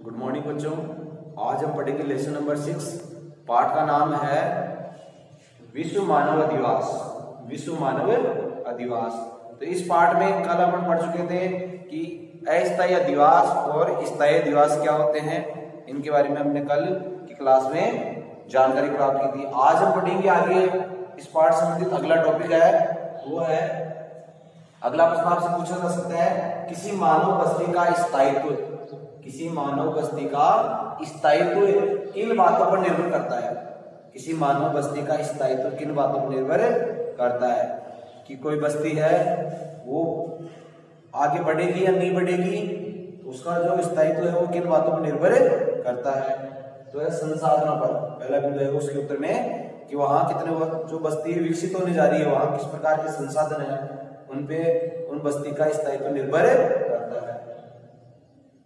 Good morning बच्चों। आज हम पढ़ेंगे लेसन नंबर 6। पाठ का नाम है विश्व मानव अधिवास। विश्व मानव अधिवास। तो इस पाठ में कल अपन पढ़ चुके थे कि अस्थायी अधिवास और स्थायी अधिवास क्या होते हैं। इनके बारे में हमने कल की क्लास में जानकारी प्राप्त की थी। आज हम पढ़ेंगे आगे इस पाठ से संबंधित अगला टॉपिक है, वो है अगला प्रश्न आपसे पूछा जा सकता है किसी मानव बस्ती का स्थायित्व। किसी मानव बस्ती का स्थायित्व किन बातों पर निर्भर करता है। किसी मानव बस्ती का स्थायित्व किन बातों पर निर्भर करता है कि कोई बस्ती है वो आगे बढ़ेगी या नहीं बढ़ेगी, उसका जो स्थायित्व है वो किन बातों पर निर्भर करता है। तो है संसाधनों पर। पहला बिंदु है उसके उत्तर में कि वहां कितने जो बस्ती विकसित होने जा रही है, वहां किस प्रकार के संसाधन है, उन पे उन बस्ती का स्थायित्व निर्भर करता है।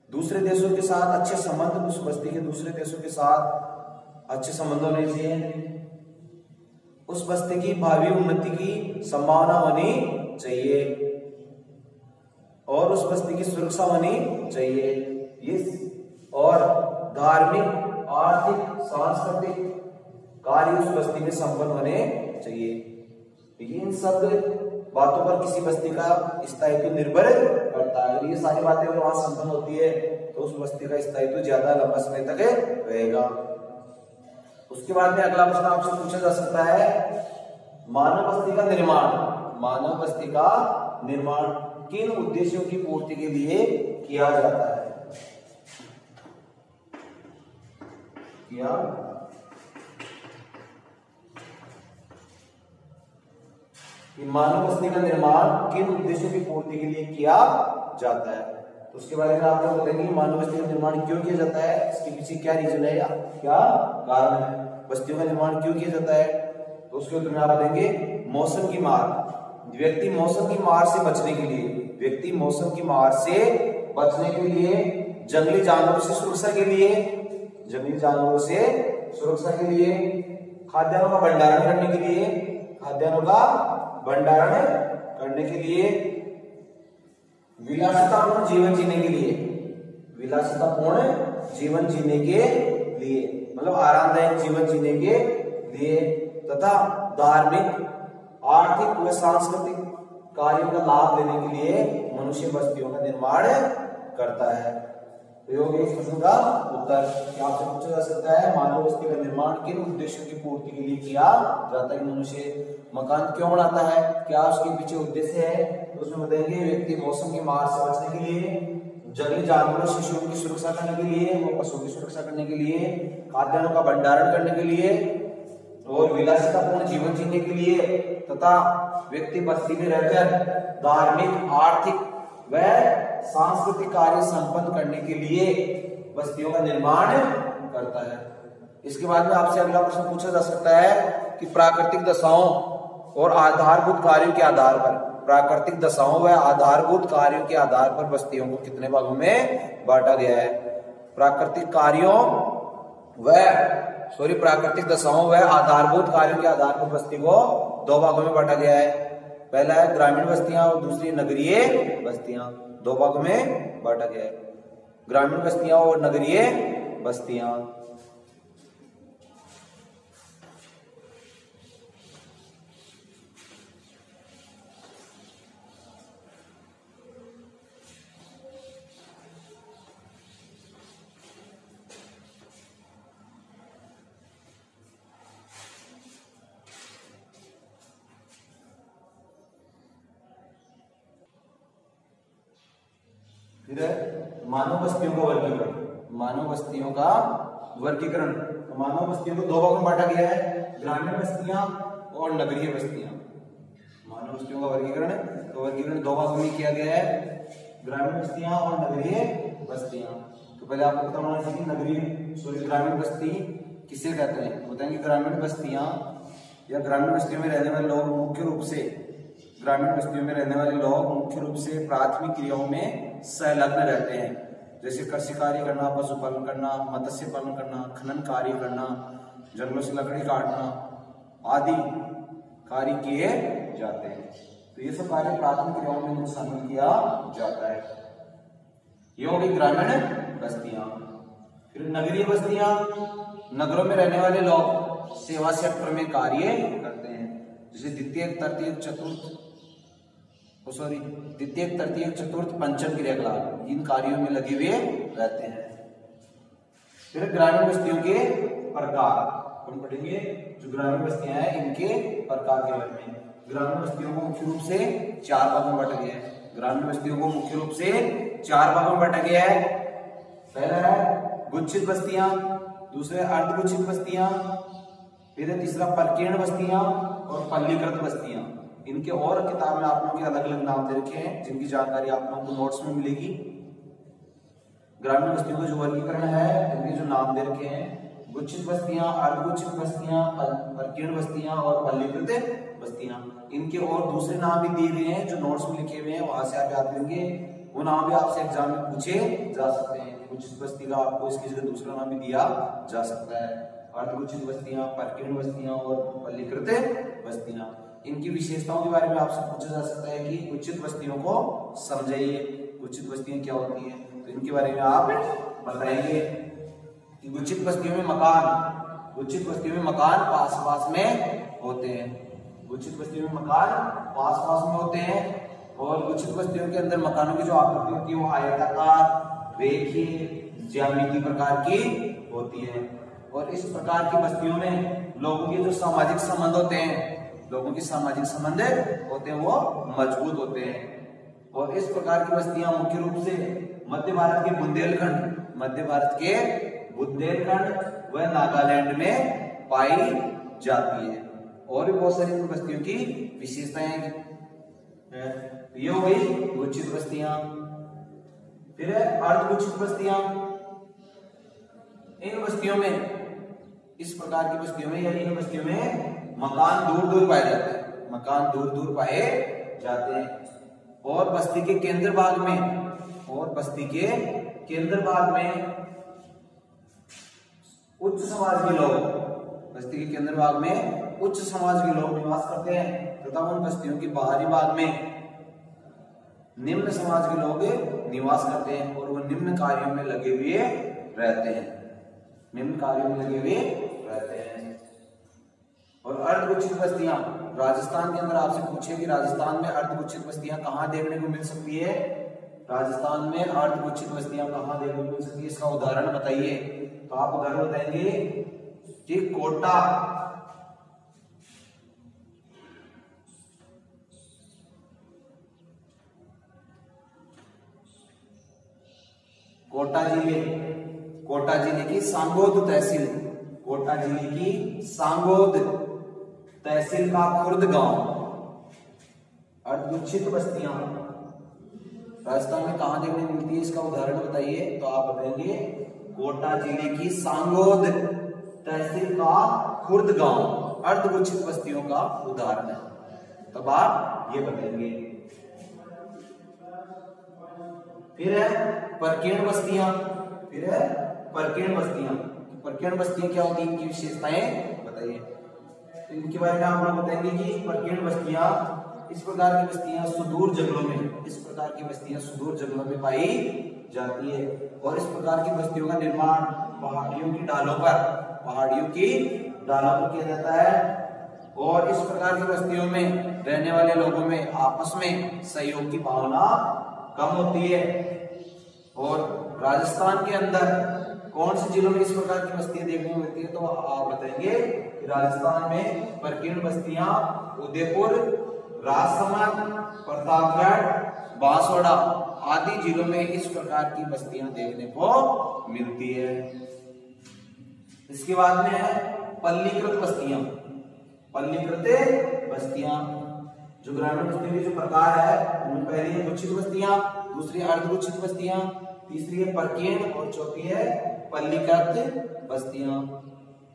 दूसरे देशों के साथ अच्छे संबंध, उस बस्ती के दूसरे देशों के साथ अच्छे संबंध होने चाहिए। उस बस्ती की भावी उन्नति की संभावना होनी चाहिए और उस बस्ती की सुरक्षा होनी चाहिए। ये और धार्मिक, आर्थिक, सांस्कृतिक कार्य उस बस्ती में संपन्न होने चाहिए। इन सब बातों पर किसी बस्ती का स्थायित्व निर्भर करता है। अगर ये सारी बातें अगर वहां संपन्न होती है तो उस बस्ती का स्थायित्व ज्यादा लंबा समय तक रहेगा। उसके बाद में अगला प्रश्न आपसे पूछा जा सकता है मानव बस्ती का निर्माण। मानव बस्ती का निर्माण किन उद्देश्यों की पूर्ति के लिए किया जाता है। मानव बस्ती का निर्माण किन उद्देश्यों की पूर्ति के लिए किया जाता है। तो उसके बारे में आप लोग बताएंगे मानव बस्ती का निर्माण क्यों किया जाता है, इसके पीछे क्या रीजन है या क्या कारण है, बस्तियों का निर्माण क्यों किया जाता है। तो उसके उत्तर में आप देंगे मौसम की मार। व्यक्ति मौसम की मार से बचने के लिए, व्यक्ति मौसम की मार से बचने के लिए, जंगली जानवरों से सुरक्षा के लिए, जंगली जानवरों से सुरक्षा के लिए, खाद्यान्नों का भंडारण करने के लिए, खाद्यान्नों का भंडारण करने के लिए, विलासितापूर्ण जीवन जीने के लिए, विलासितापूर्ण जीवन जीने के लिए मतलब आरामदायक जीवन जीने के लिए, तथा धार्मिक, आर्थिक व सांस्कृतिक कार्यों का लाभ लेने के लिए मनुष्य बस्तियों का निर्माण करता है। तो इस प्रश्न का उत्तर आपसे पूछा जा सकता है मानव बस्ती का निर्माण किन उद्देश्यों की पूर्ति के लिए किया जाता है। मनुष्य मकान क्यों बनाता है, क्या उसके पीछे उद्देश्य है। तो उसमें बताएंगे व्यक्ति मौसम की मार से बचने के लिए, जंगली जानवरों, शिशुओं की सुरक्षा करने के लिए, वो पशुओं की सुरक्षा करने के लिए, खाद्यान्नों का भंडारण करने के लिए और विलासितापूर्ण जीवन जीने के लिए, तथा व्यक्ति बस्ती में रहकर धार्मिक, आर्थिक व सांस्कृतिक कार्य संपन्न करने के लिए बस्तियों का निर्माण करता है। इसके बाद में आपसे अगला प्रश्न पूछा जा सकता है कि प्राकृतिक दशाओं और आधारभूत कार्यों के आधार पर, प्राकृतिक दशाओं व आधारभूत कार्यों के आधार पर बस्तियों को कितने भागों में बांटा गया है। प्राकृतिक कार्यों प्राकृतिक दशाओं व आधारभूत कार्यों के आधार पर बस्ती को दो भागों में बांटा गया है। पहला है ग्रामीण बस्तियां और दूसरी नगरीय बस्तियां। दो भागों में बांटा गया है, ग्रामीण बस्तियां और नगरीय बस्तियां। फिर मानव बस्तियों का वर्गीकरण। मानव बस्तियों का वर्गीकरण, तो मानव बस्तियों को दो भागों में बांटा गया है, ग्रामीण बस्तियां और नगरीय बस्तियां। मानव बस्तियों का वर्गीकरण, तो वर्गीकरण दो भागों में किया गया है, ग्रामीण बस्तियां और नगरीय बस्तियां। तो पहले आपको पता होना चाहिए नगरीय ग्रामीण बस्ती किसे कहते हैं। बताएंगे ग्रामीण बस्तियां या ग्रामीण बस्तियों में रहने वाले लोग मुख्य रूप से, ग्रामीण बस्तियों में रहने वाले लोग मुख्य रूप से प्राथमिक क्रियाओं में संलग्न रहते हैं, जैसे कृषि कार्य करना, पशुपालन करना, मत्स्य पालन करना, खनन कार्य करना, जंगलों से लकड़ी काटना आदि कार्य किए जाते हैं। तो ये सब कार्य प्राथमिक क्रियाओं में शामिल किया जाता है। ये होगी ग्रामीण बस्तियां। फिर नगरीय बस्तियां, नगरों में रहने वाले लोग सेवा सेक्टर में कार्य करते हैं, जैसे द्वितीय, तृतीय, चतुर्थ, पंचम क्रियाकलाप, इन कार्यों में लगे हुए रहते हैं। फिर ग्रामीण बस्तियों के प्रकार हम पढ़ेंगे। जो ग्रामीण बस्तियां हैं इनके प्रकार के बारे में। ग्रामीण बस्तियों को मुख्य रूप से 4 भागों में बांटा गया है। ग्रामीण बस्तियों को मुख्य रूप से 4 भागों में बांटा गया है। पहला है गुच्छित बस्तियां, दूसरे अर्धगुच्छित बस्तियां, फिर तीसरा परकीर्ण बस्तियां और पल्लीकृत बस्तियां। इनके और किताब में आप लोगों के अलग अलग नाम दे रखे हैं, जिनकी जानकारी आप लोगों को नोट्स में मिलेगी। ग्रामीण बस्तियों का जो वर्गीकरण है, इनके जो नाम दे रखे हैं, गुच्छित बस्तियां, अर्धगुच्छित बस्तियां, परकीर्ण बस्तियां और पल्लीकृत बस्तियां। इनके और दूसरे नाम भी दिए गए हैं जो नोट्स में लिखे हुए हैं, वहां से आप याद करेंगे। वो नाम भी आपसे एग्जाम में पूछे जा सकते हैं। गुच्छित बस्ती का आपको इसकी जगह दूसरा नाम भी दिया जा सकता है। अर्धगुच्छित बस्तियां, परकीर्ण बस्तियां और पल्लीकृत बस्तियां, इनकी विशेषताओं के बारे में आपसे पूछा जा सकता है कि गुच्छित बस्तियों को समझाइए, गुच्छित बस्तियां क्या होती हैं, तो इनके बारे में आप बताएंगे। गुच्छित बस्तियों में मकान पास पास में होते हैं। गुच्छित बस्तियों में मकान पास पास में होते हैं और गुच्छित बस्तियों के अंदर मकानों की जो आकृति होती है वो आयताकार, रेखीय, ज्यामितीय प्रकार की होती है। और इस प्रकार की बस्तियों में लोगों के जो सामाजिक संबंध होते हैं, वो मजबूत होते हैं। और इस प्रकार की बस्तियां मुख्य रूप से मध्य भारत के बुंदेलखंड व नागालैंड में पाई जाती है। और भी बहुत सारी बस्तियों की विशेषताएं हैं। ये हो गई गुच्छित बस्तियां। फिर है अर्धगुच्छित बस्तियां। इन बस्तियों में, इस प्रकार की बस्तियों में या इन बस्तियों में मकान दूर दूर पाए जाते हैं और बस्ती के केंद्र भाग में उच्च समाज के लोग निवास करते हैं तथा उन बस्तियों के बाहरी भाग में निम्न समाज के लोग निवास करते हैं और वो निम्न कार्यों में लगे हुए रहते हैं। और अर्धगुच्छित बस्तियां, राजस्थान के अंदर आपसे पूछे कि राजस्थान में अर्धगुच्छित बस्तियां कहां देखने को मिल सकती है, इसका उदाहरण बताइए। तो आप उदाहरण बताएंगे कि कोटा जिले की सांगोद तहसील का खुर्द गांव। अर्धगुच्छित बस्तियां राजस्थान में कहां देखने मिलती है, इसका उदाहरण बताइए। तो आप बताएंगे कोटा जिले की सांगोद तहसील का खुर्द गांव अर्धगुच्छित बस्तियों का उदाहरण है। तब आप ये बताएंगे। फिर है परकीर्ण बस्तियां। परकीर्ण बस्तियां क्या होती है, इनकी विशेषताएं बताइए। तो इनके बारे में आप लोग बताएंगे कि परकीर्ण बस्तियां, इस प्रकार की बस्तियां सुदूर जंगलों में पाई जाती है और इस प्रकार की बस्तियों का निर्माण पहाड़ियों की डालों पर किया जाता है। और इस प्रकार की बस्तियों में रहने वाले लोगों में आपस में सहयोग की भावना कम होती है। और राजस्थान के अंदर कौन से जिलों में इस प्रकार की बस्तियां देखने को मिलती है, तो आप बताएंगे कि राजस्थान में परकीर्ण बस्तियां उदयपुर, राजसमंद, प्रतापगढ़, बांसवाड़ा आदि जिलों में इस प्रकार की बस्तियां देखने को मिलती है। इसके बाद में है पल्लीकृत बस्तियां। जो ग्रामीण बस्तियों के जो प्रकार है उनमें पहली है गुच्छित बस्तियां, दूसरी अर्धगुच्छित बस्तियां, तीसरी है परकीर्ण और चौथी है पल्लीकृत बस्तियां।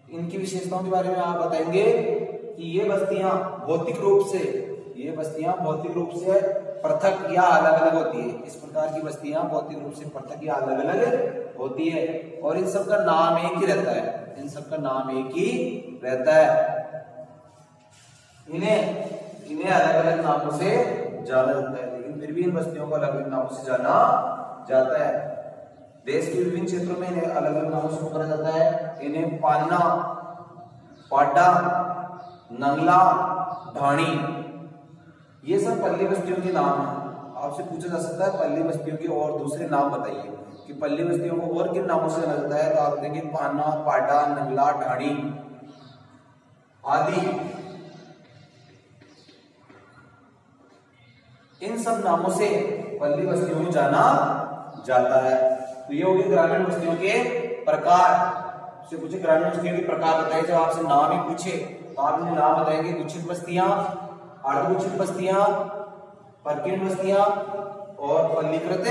इनकी विशेषताओं के बारे में आप बताएंगे कि ये बस्तियां भौतिक रूप से पृथक या अलग अलग होती है। इस प्रकार की बस्तियां भौतिक रूप से पृथक या अलग अलग होती है और इन सब का नाम एक ही रहता है। इन्हें अलग अलग नामों से जाना जाता है, लेकिन फिर भी इन बस्तियों को अलग अलग नामों से जाना जाता है। देश के विभिन्न क्षेत्रों में इन्हें अलग अलग नामों से पुकारा जाता है। इन्हें पान्ना, पाड्डा, नंगला, ढाणी, ये सब पल्ली बस्तियों के नाम हैं। आपसे पूछा जा सकता है पल्ली बस्तियों के और दूसरे नाम बताइए कि पल्ली बस्तियों को और किन नामों से जाना जाता है। तो आप देखेंगे पान्ना, पाड्डा, नंगला, ढाणी आदि। इन सब नामों से पल्ली बस्तियों को जाना जाता है। तो ये हो गए ग्रामीण बस्तियों के प्रकार। से पूछे ग्रामीण बस्तियों के प्रकार बताइए, जब आपसे नाम ही पूछे तो आप इन्हें नाम बताएंगे। गुच्छित बस्तियां, अर्धगुच्छित बस्तियां, परकीर्ण बस्तियां और पल्लीकृत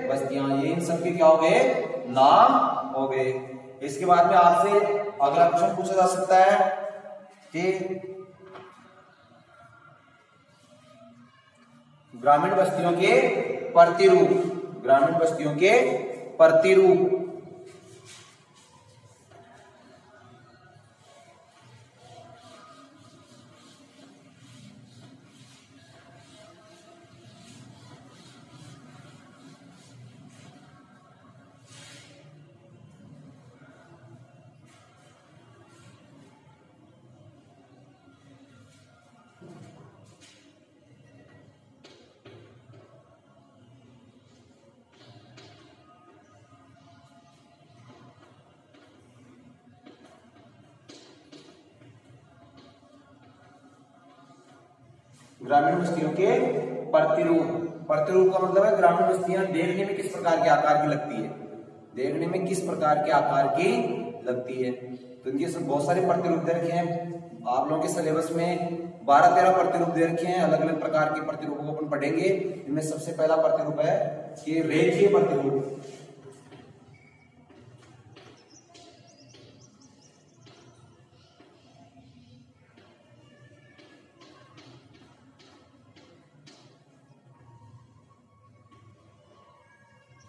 बस्तियां, ये इन सब के क्या हो गए? नाम हो गए। इसके बाद में आपसे अगला क्वेश्चन पूछा जा सकता है कि ग्रामीण बस्तियों के प्रतिरूप, ग्रामीण बस्तियों के प्रतिरूप। ग्रामीण बस्तियों के प्रतिरूप। प्रतिरूप का मतलब है ग्रामीण बस्तियां देखने में किस प्रकार के आकार की लगती है, देखने में किस प्रकार के आकार की लगती है। तो इनके सब बहुत सारे प्रतिरूप दे रखे हैं आप लोगों के सिलेबस में। 12-13 प्रतिरूप दे रखे हैं, अलग अलग प्रकार के प्रतिरूपों को अपन पढ़ेंगे। इनमें सबसे पहला प्रतिरूप है कि रेखीय प्रतिरूप।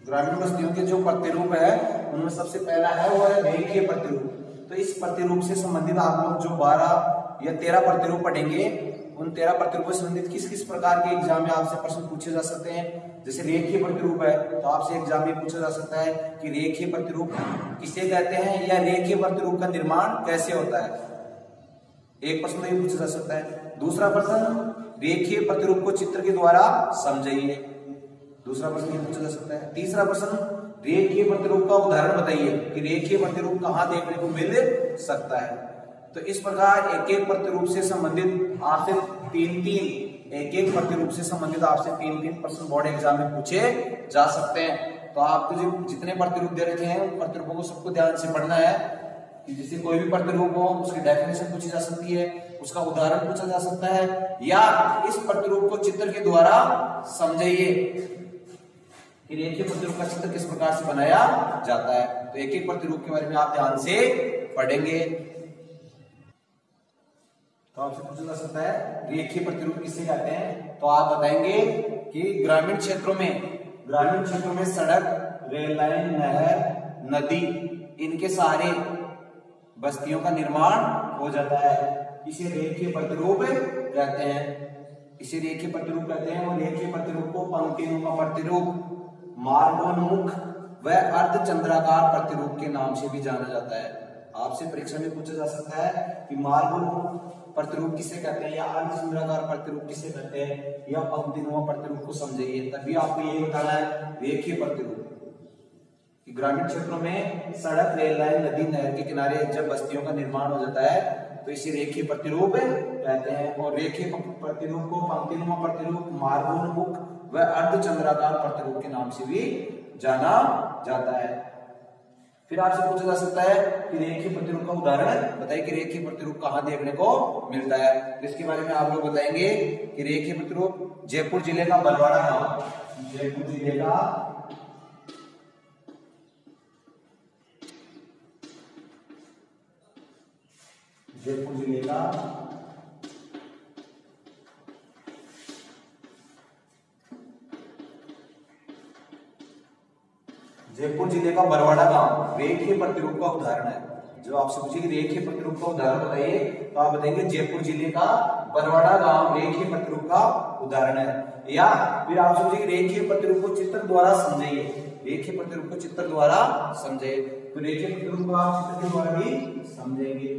ग्रामीण बस्तियों के जो प्रतिरूप है उनमें सबसे पहला है वो है रेखीय प्रतिरूप। तो इस प्रतिरूप से संबंधित आप लोग जो 12 या 13 प्रतिरूप पढ़ेंगे, उन 13 प्रतिरूपों से संबंधित किस किस प्रकार के एग्जाम में आपसे प्रश्न पूछे जा सकते हैं। जैसे रेखीय प्रतिरूप है तो आपसे एग्जाम में पूछा जा सकता है कि रेखीय प्रतिरूप किसे कहते हैं या रेखीय प्रतिरूप का निर्माण कैसे होता है। एक प्रश्न तो ये पूछा जा सकता है। दूसरा प्रश्न, रेखीय प्रतिरूप को चित्र के द्वारा समझाइए, दूसरा प्रश्न ये पूछा जा सकता है। तीसरा प्रश्न, रेखीय प्रतिरूप का उदाहरण बताइए कि रेखीय प्रतिरूप कहां देखने को मिल सकता है। तो इस प्रकार एक एक प्रतिरूप से संबंधित आपसे एक प्रतिरूप से संबंधित आपसे 3 प्रश्न बोर्ड एग्जाम में पूछे जा सकते हैं। तो आपको जो जितने प्रतिरूप दे रखे हैं उन प्रतिरूपों को सबको ध्यान से पढ़ना है कि जिससे कोई भी प्रतिरूप हो उसकी डेफिनेशन पूछी जा सकती है, उसका उदाहरण पूछा जा सकता है, या इस प्रतिरूप को चित्र के द्वारा समझाइए कि रेखीय प्रतिरूप का चित्र किस प्रकार से बनाया जाता है। तो एक एक प्रतिरूप के बारे में आप ध्यान से पढ़ेंगे। तो आपसे पूछा जा सकता है रेखीय प्रतिरूप किसे कहते हैं। तो आप बताएंगे कि ग्रामीण क्षेत्रों में सड़क, रेल लाइन, नहर, नदी, इनके सारे बस्तियों का निर्माण हो जाता है, इसे रेखीय प्रतिरूप कहते हैं। इसे रेखीय प्रतिरूप कहते हैं। और रेखीय प्रतिरूप को पंक्तिनुमा प्रतिरूप, मार्गोन्मुख व अर्धचंद्राकार प्रतिरूप के नाम से भी जाना जाता है। आपसे परीक्षा में पूछा जा सकता है कि मार्गोन्मुख प्रतिरूप किसे कहते हैं या अर्धचंद्राकार प्रतिरूप किसे कहते हैं या पंक्तिनुमा प्रतिरूप को समझाइए। तभी आपको यही बताना है रेखीय प्रतिरूप। ग्रामीण क्षेत्रों में सड़क, रेल लाइन, नदी, नहर के किनारे जब बस्तियों का निर्माण हो जाता है तो इसे रेखीय प्रतिरूप कहते हैं। और रेखीय प्रतिरूप को पंक्तिनुमा प्रतिरूप, मार्गोन्मुख व अर्धचंद्राकार प्रतिरूप के नाम से भी जाना जाता है। फिर आपसे पूछा जा सकता है कि रेखीय प्रतिरूप का उदाहरण बताइए कि रेखीय प्रतिरूप कहां देखने को मिलता है। तो इसके बारे में आप लोग बताएंगे कि रेखीय प्रतिरूप जयपुर जिले का बलवाड़ा गांव, जयपुर जिले का बरवाड़ा गांव रेखीय प्रतिरूप का उदाहरण है। जो आपसे पूछेगी रेखीय प्रतिरूप का उदाहरण बताइए तो आप बताएंगे जयपुर जिले का बरवाड़ा गांव रेखीय प्रतिरूप का उदाहरण है। या फिर आपसे पूछेगी रेखीय प्रतिरूप को चित्र द्वारा समझाइए। रेखीय प्रतिरूप को चित्र द्वारा समझे। तो रेखीय प्रतिरूप को आप चित्र के द्वारा भी समझेंगे।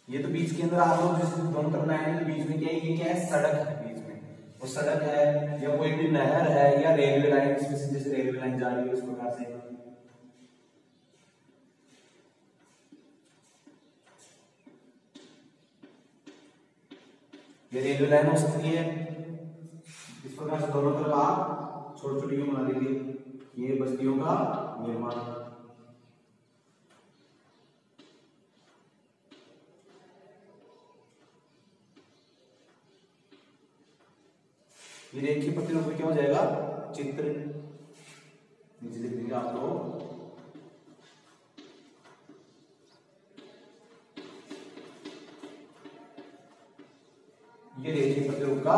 ये तो बीच के अंदर आप लोग जिस दोनों तरफ लाइन है, बीच में क्या है, ये क्या है, सड़क है, बीच में वो सड़क है या कोई भी नहर है या रेलवे लाइन, इसमें से जैसे रेलवे लाइन जा रही है उस प्रकार से ये रेलवे लाइन हो सकती है। इस प्रकार से दोनों तरफ आप छोटी छोटी बना देंगे। ये बस्तियों का निर्माण। ये रेखीय प्रतिरूप में क्या हो जाएगा, चित्र नीचे लिख देंगे आप लोग। ये रेखीय प्रतिरूप का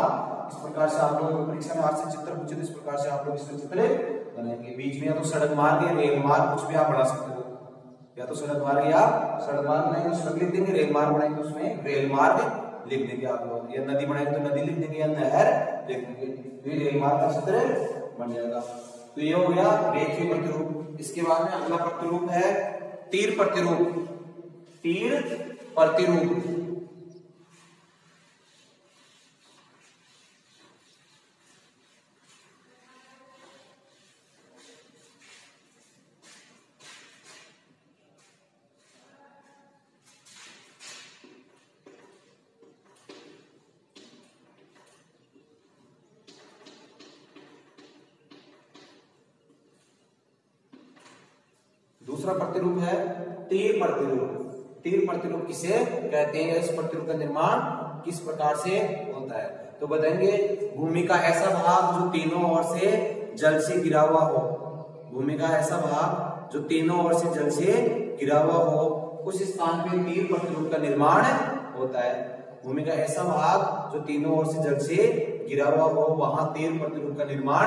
इस प्रकार से आप लोग परीक्षा में आपसे चित्र पूछे तो इस प्रकार से आप लोग इसका चित्र बनाएंगे। बीच में या तो सड़क मार्ग या रेल मार्ग कुछ भी आप बना सकते हो, या तो सड़क मार्ग या सड़क मार्ग बनाएंगे सड़क लिख देंगे, रेल मार्ग बनाएंगे उसमें रेल मार्ग लिख देंगे आप लोग, या नदी बनाएंगे तो नदी लिख देंगे या नहर लिख देंगे। तो ये रेल मार्ग का चित्र बन जाएगा। तो ये हो गया रेखीय प्रतिरूप। इसके बाद में अगला प्रतिरूप है तीर प्रतिरूप। तीर प्रतिरूप दूसरा प्रतिरूप है तीर प्रतिरूप। तीर प्रतिरूप किसे कहते हैं, इस प्रतिरूप का निर्माण किस प्रकार से होता है, तो बताएंगे भूमि का ऐसा भाग जो तीनों ओर से जल से घिरा हुआ हो। भूमि का ऐसा भाग जो तीनों ओर से जल से घिरा हुआ हो, उस स्थान पे तीर प्रतिरूप का निर्माण होता है। भूमि का ऐसा भाग जो तीनों ओर से जल से घिरा हुआ हो, वहां तीर प्रतिरूप का निर्माण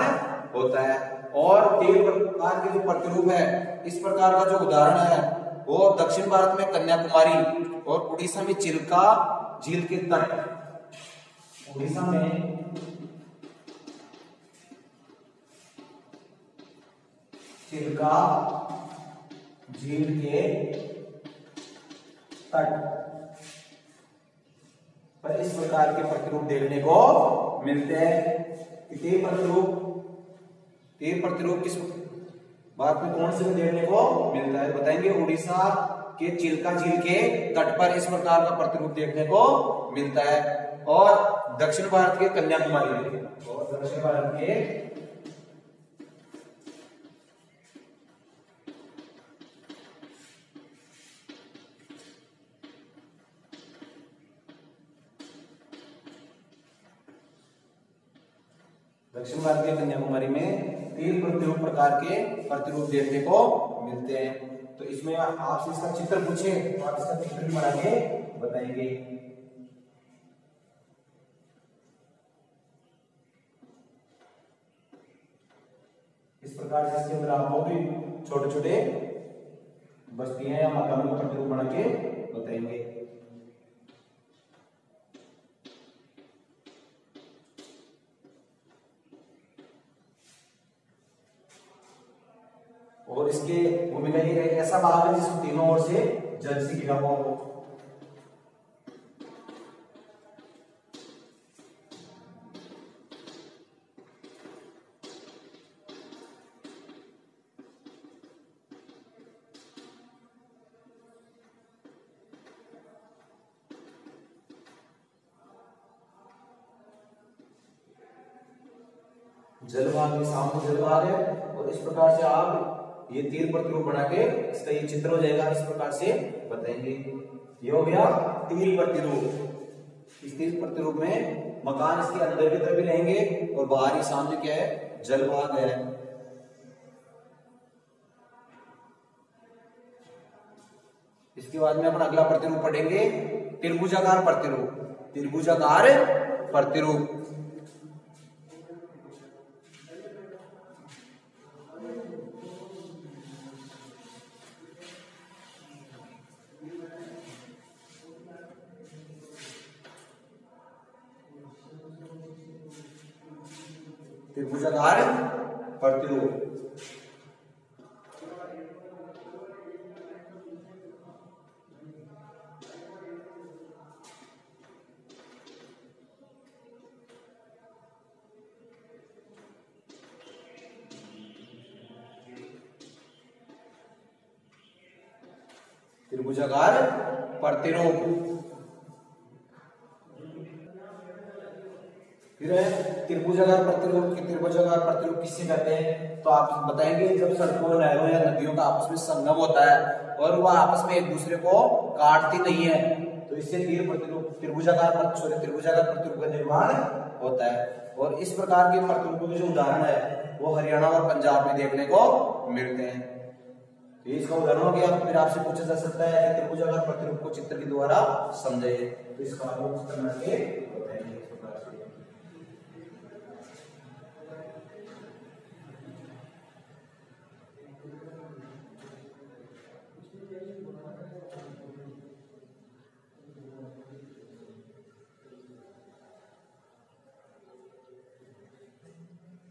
होता है। और तीन प्रकार के जो प्रतिरूप है, इस प्रकार का जो उदाहरण है वो दक्षिण भारत में कन्याकुमारी और उड़ीसा में चिल्का झील के तट। उड़ीसा में चिल्का झील के तट पर इस प्रकार के प्रतिरूप देखने को मिलते हैं। तीर प्रतिरूप किस बात में कौन से देखने को मिलता है, बताएंगे उड़ीसा के चिल्का झील के तट पर इस प्रकार का प्रतिरूप देखने को मिलता है, और दक्षिण भारत के कन्याकुमारी में, और दक्षिण भारत के दक्षिण भारत के कन्याकुमारी में तीन प्रतिरूप प्रकार के प्रतिरूप देखने को मिलते हैं। तो इसमें आपसे इसका चित्र पूछे तो आप इसका चित्र भी बना के बताएंगे। इस प्रकार से इसके अंदर आप लोग भी छोटे छोटे बस्तियां या मकानों का प्रतिरूप बना के बताएंगे। और इसके भूमि का एक ऐसा भाग है जिसमें तीनों ओर से जल से घिरा हुआ हो। जलभाग के सामने जलभाग है, और इस प्रकार से आप ये तीर प्रतिरूप बना के इसका ये चित्र हो जाएगा। इस प्रकार से बताएंगे। ये हो गया तीर प्रतिरूप। इस तीर प्रतिरूप में मकान इसके अंदर की तरफ भी रहेंगे और बाहरी सामने क्या है, जलभाग है। इसके बाद में अपन अगला प्रतिरूप पढ़ेंगे त्रिभुजाकार प्रतिरूप। त्रिभुजाकार प्रतिरूप त्रिभुजाकार प्रतिरूप। त्रिभुजाकार प्रतिरूप। फिर है त्रिभुजाकार प्रतिरूप की त्रिभुजाकार प्रतिरूप किससे कहते हैं? तो आप बताएंगे जब सड़कों, नहरों या नदियों का आपस में संगम होता है और वह आपस में एक दूसरे को काटती नहीं है, तो इससे त्रिभुजाकार प्रतिरूप का निर्माण होता है। और इस प्रकार के प्रतिरूपों के जो उदाहरण है वो हरियाणा और पंजाब में देखने को मिलते हैं। तो इसका उदाहरण हो गया। फिर आपसे पूछा जा सकता है कि त्रिभुजाकार प्रतिरूप को चित्र के द्वारा समझाइए, तो इसका आप चित्र बना के बताएंगे इस प्रकार से।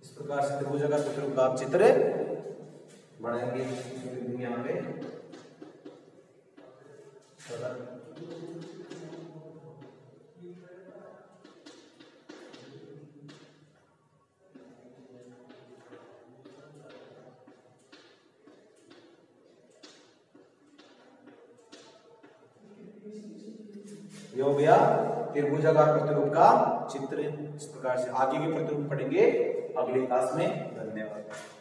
इस प्रकार से त्रिभुजाकार प्रतिरूप का आप चित्र बनाएंगे यहाँ पे। ये हो गया त्रिभुजाकार प्रतिरूप का चित्र। इस प्रकार से आगे के प्रतिरूप पढ़ेंगे अगली क्लास में। धन्यवाद।